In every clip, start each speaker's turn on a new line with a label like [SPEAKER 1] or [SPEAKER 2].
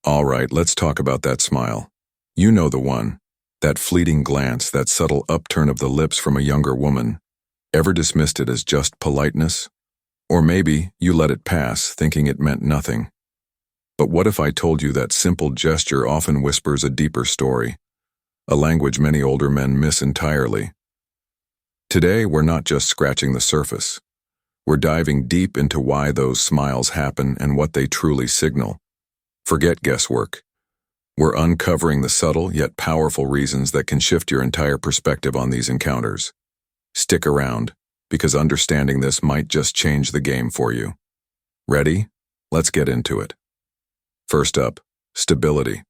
[SPEAKER 1] All right, let's talk about that smile. You know the one. That fleeting glance, that subtle upturn of the lips from a younger woman. Ever dismissed it as just politeness? Or maybe you let it pass, thinking it meant nothing. But what if I told you that simple gesture often whispers a deeper story, a language many older men miss entirely? Today, we're not just scratching the surface. We're diving deep into why those smiles happen and what they truly signal. Forget guesswork. We're uncovering the subtle yet powerful reasons that can shift your entire perspective on these encounters. Stick around, because understanding this might just change the game for you. Ready? Let's get into it. First up, stability.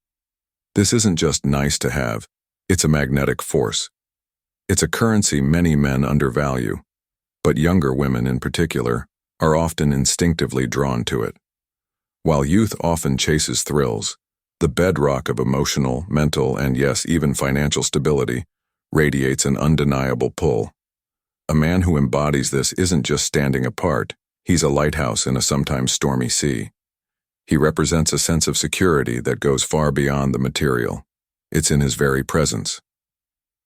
[SPEAKER 1] This isn't just nice to have, it's a magnetic force. It's a currency many men undervalue, but younger women in particular are often instinctively drawn to it. While youth often chases thrills, the bedrock of emotional, mental, and yes, even financial stability radiates an undeniable pull. A man who embodies this isn't just standing apart, he's a lighthouse in a sometimes stormy sea. He represents a sense of security that goes far beyond the material. It's in his very presence.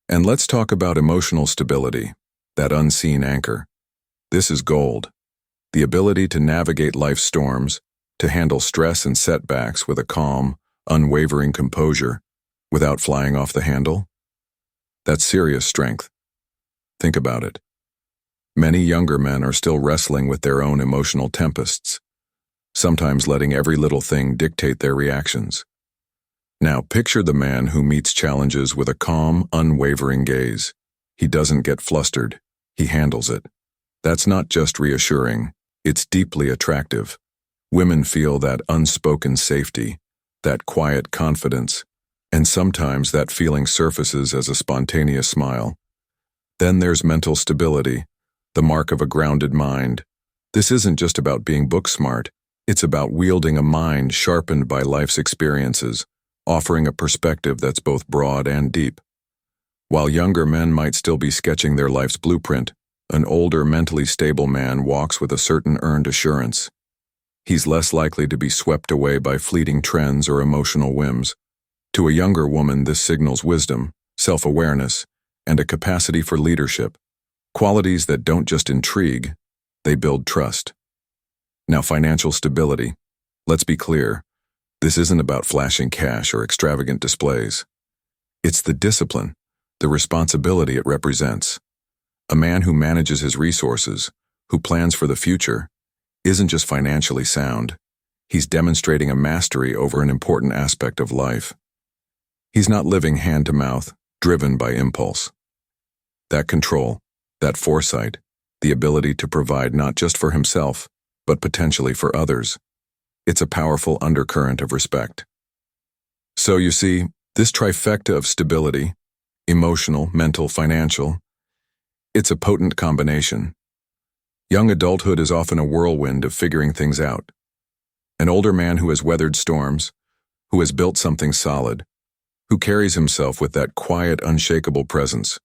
[SPEAKER 1] And let's talk about emotional stability, that unseen anchor. This is gold. The ability to navigate life's storms, to handle stress and setbacks with a calm, unwavering composure, without flying off the handle. That's serious strength. Think about it. Many younger men are still wrestling with their own emotional tempests, sometimes letting every little thing dictate their reactions. Now picture the man who meets challenges with a calm, unwavering gaze. He doesn't get flustered, he handles it. That's not just reassuring, it's deeply attractive. Women feel that unspoken safety, that quiet confidence, and sometimes that feeling surfaces as a spontaneous smile. Then there's mental stability, the mark of a grounded mind. This isn't just about being book smart, it's about wielding a mind sharpened by life's experiences, offering a perspective that's both broad and deep. While younger men might still be sketching their life's blueprint, an older, mentally stable man walks with a certain earned assurance. He's less likely to be swept away by fleeting trends or emotional whims. To a younger woman, this signals wisdom, self-awareness, and a capacity for leadership, qualities that don't just intrigue, they build trust. Now, financial stability. Let's be clear, this isn't about flashing cash or extravagant displays. It's the discipline, the responsibility it represents. A man who manages his resources, who plans for the future, isn't just financially sound, he's demonstrating a mastery over an important aspect of life. He's not living hand to mouth, driven by impulse. That control, that foresight, the ability to provide not just for himself, but potentially for others. It's a powerful undercurrent of respect. So you see, this trifecta of stability, emotional, mental, financial, it's a potent combination. Young adulthood is often a whirlwind of figuring things out. An older man who has weathered storms, who has built something solid, who carries himself with that quiet, unshakable presence.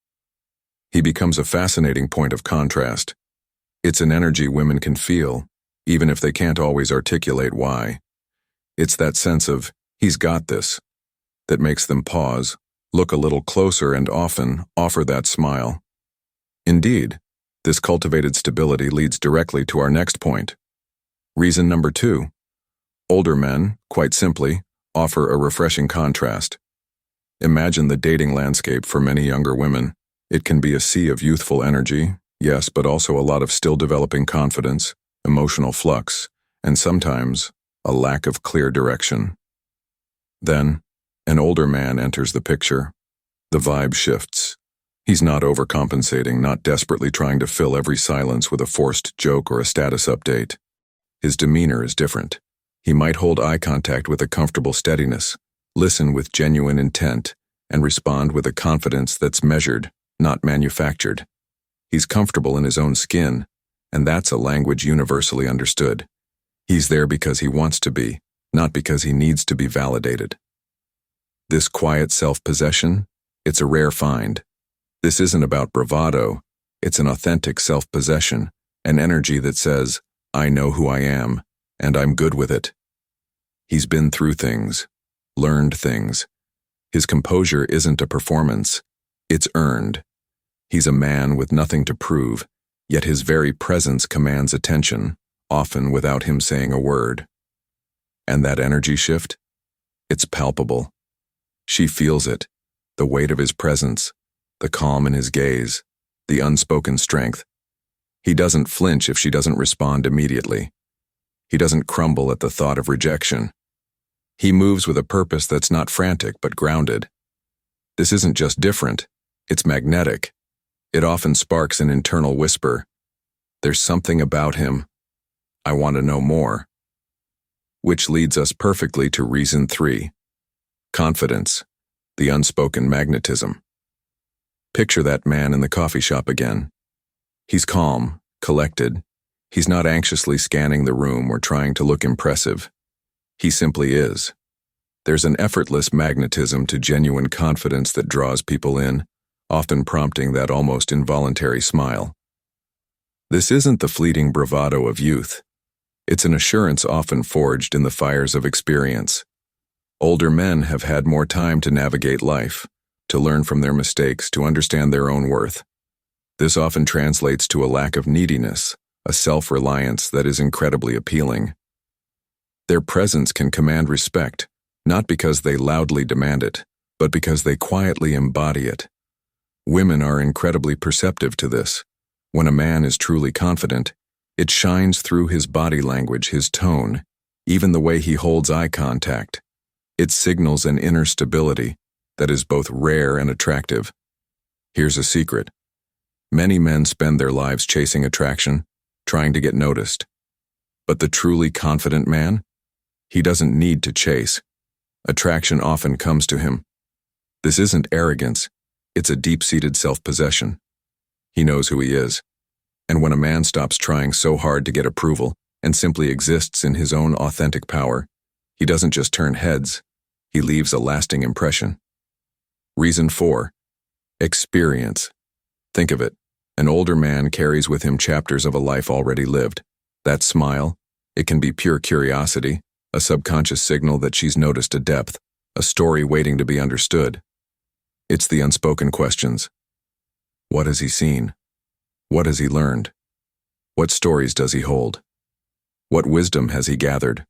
[SPEAKER 1] He becomes a fascinating point of contrast. It's an energy women can feel, even if they can't always articulate why. It's that sense of, he's got this, that makes them pause, look a little closer, and often offer that smile. Indeed, this cultivated stability leads directly to our next point. Reason number 2. Older men, quite simply, offer a refreshing contrast. Imagine the dating landscape for many younger women. It can be a sea of youthful energy, yes, but also a lot of still developing confidence, emotional flux, and sometimes a lack of clear direction. Then, an older man enters the picture. The vibe shifts. He's not overcompensating, not desperately trying to fill every silence with a forced joke or a status update. His demeanor is different. He might hold eye contact with a comfortable steadiness, listen with genuine intent, and respond with a confidence that's measured, not manufactured. He's comfortable in his own skin, and that's a language universally understood. He's there because he wants to be, not because he needs to be validated. This quiet self-possession, it's a rare find. This isn't about bravado, it's an authentic self-possession, an energy that says, I know who I am, and I'm good with it. He's been through things, learned things. His composure isn't a performance, it's earned. He's a man with nothing to prove, yet his very presence commands attention, often without him saying a word. And that energy shift? It's palpable. She feels it, the weight of his presence, the calm in his gaze, the unspoken strength. He doesn't flinch if she doesn't respond immediately. He doesn't crumble at the thought of rejection. He moves with a purpose that's not frantic but grounded. This isn't just different, it's magnetic. It often sparks an internal whisper. There's something about him. I want to know more. Which leads us perfectly to reason 3. Confidence, the unspoken magnetism. Picture that man in the coffee shop again. He's calm, collected. He's not anxiously scanning the room or trying to look impressive. He simply is. There's an effortless magnetism to genuine confidence that draws people in, often prompting that almost involuntary smile. This isn't the fleeting bravado of youth. It's an assurance often forged in the fires of experience. Older men have had more time to navigate life, to learn from their mistakes, to understand their own worth. This often translates to a lack of neediness, a self-reliance that is incredibly appealing. Their presence can command respect, not because they loudly demand it, but because they quietly embody it. Women are incredibly perceptive to this. When a man is truly confident, it shines through his body language, his tone, even the way he holds eye contact. It signals an inner stability that is both rare and attractive. Here's a secret. Many men spend their lives chasing attraction, trying to get noticed. But the truly confident man? He doesn't need to chase. Attraction often comes to him. This isn't arrogance, it's a deep-seated self-possession. He knows who he is. And when a man stops trying so hard to get approval and simply exists in his own authentic power, he doesn't just turn heads, he leaves a lasting impression. Reason 4. Experience. Think of it. An older man carries with him chapters of a life already lived. That smile, it can be pure curiosity, a subconscious signal that she's noticed a depth, a story waiting to be understood. It's the unspoken questions. What has he seen? What has he learned? What stories does he hold? What wisdom has he gathered?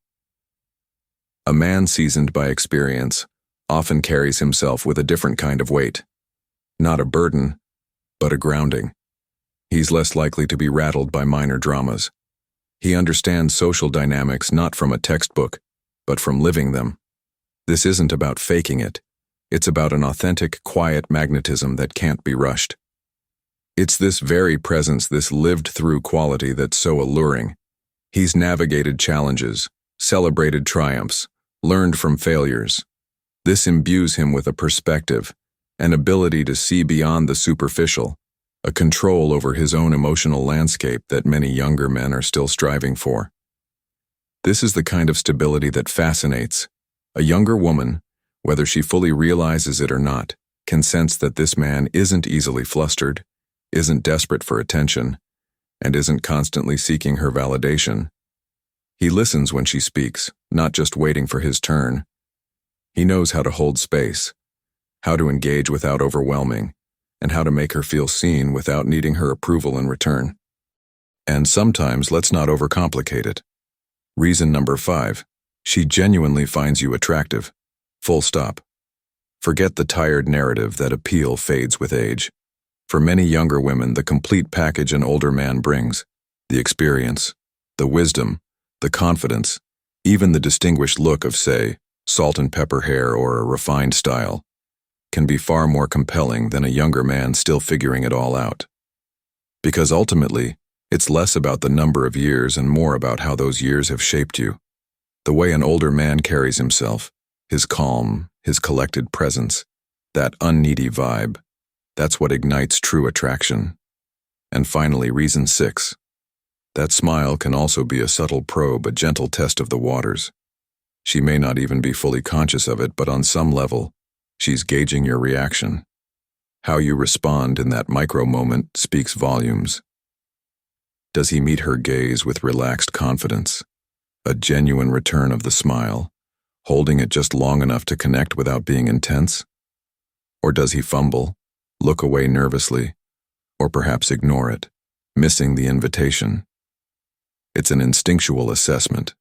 [SPEAKER 1] A man seasoned by experience often carries himself with a different kind of weight. Not a burden, but a grounding. He's less likely to be rattled by minor dramas. He understands social dynamics not from a textbook, but from living them. This isn't about faking it. It's about an authentic, quiet magnetism that can't be rushed. It's this very presence, this lived-through quality that's so alluring. He's navigated challenges, celebrated triumphs, learned from failures. This imbues him with a perspective, an ability to see beyond the superficial, a control over his own emotional landscape that many younger men are still striving for. This is the kind of stability that fascinates. A younger woman, whether she fully realizes it or not, can sense that this man isn't easily flustered, isn't desperate for attention, and isn't constantly seeking her validation. He listens when she speaks, not just waiting for his turn. He knows how to hold space, how to engage without overwhelming, and how to make her feel seen without needing her approval in return. And sometimes let's not overcomplicate it. Reason number 5. She genuinely finds you attractive. Full stop. Forget the tired narrative that appeal fades with age. For many younger women, the complete package an older man brings, the experience, the wisdom, the confidence, even the distinguished look of, say, salt and pepper hair or a refined style, can be far more compelling than a younger man still figuring it all out. Because ultimately, it's less about the number of years and more about how those years have shaped you. The way an older man carries himself, his calm, his collected presence, that unneedy vibe, that's what ignites true attraction. And finally, reason 6. That smile can also be a subtle probe, a gentle test of the waters. She may not even be fully conscious of it, but on some level, she's gauging your reaction. How you respond in that micro moment speaks volumes. Does he meet her gaze with relaxed confidence, a genuine return of the smile, holding it just long enough to connect without being intense? Or does he fumble, look away nervously, or perhaps ignore it, missing the invitation? It's an instinctual assessment.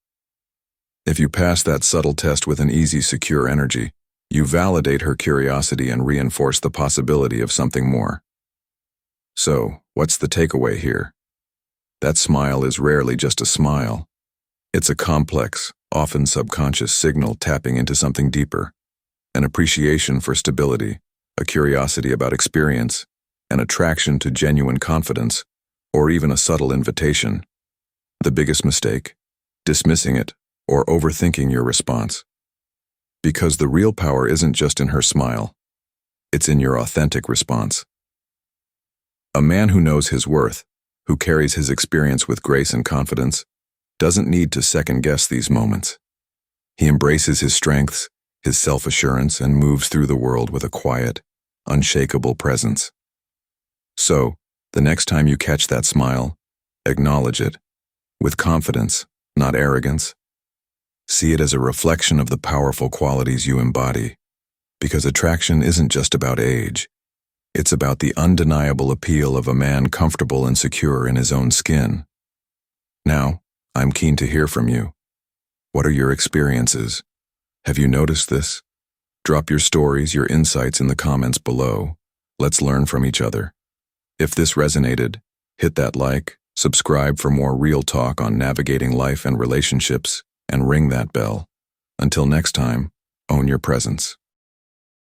[SPEAKER 1] If you pass that subtle test with an easy, secure energy, you validate her curiosity and reinforce the possibility of something more. So, what's the takeaway here? That smile is rarely just a smile. It's a complex, often subconscious signal tapping into something deeper, an appreciation for stability, a curiosity about experience, an attraction to genuine confidence, or even a subtle invitation. The biggest mistake? Dismissing it or overthinking your response. Because the real power isn't just in her smile, it's in your authentic response. A man who knows his worth, who carries his experience with grace and confidence, doesn't need to second-guess these moments. He embraces his strengths, his self-assurance, and moves through the world with a quiet, unshakable presence. So, the next time you catch that smile, acknowledge it, with confidence, not arrogance. See it as a reflection of the powerful qualities you embody, because attraction isn't just about age. It's about the undeniable appeal of a man comfortable and secure in his own skin. Now, I'm keen to hear from you. What are your experiences? Have you noticed this? Drop your stories, your insights in the comments below. Let's learn from each other. If this resonated, hit that like, subscribe for more real talk on navigating life and relationships, and ring that bell. Until next time, own your presence.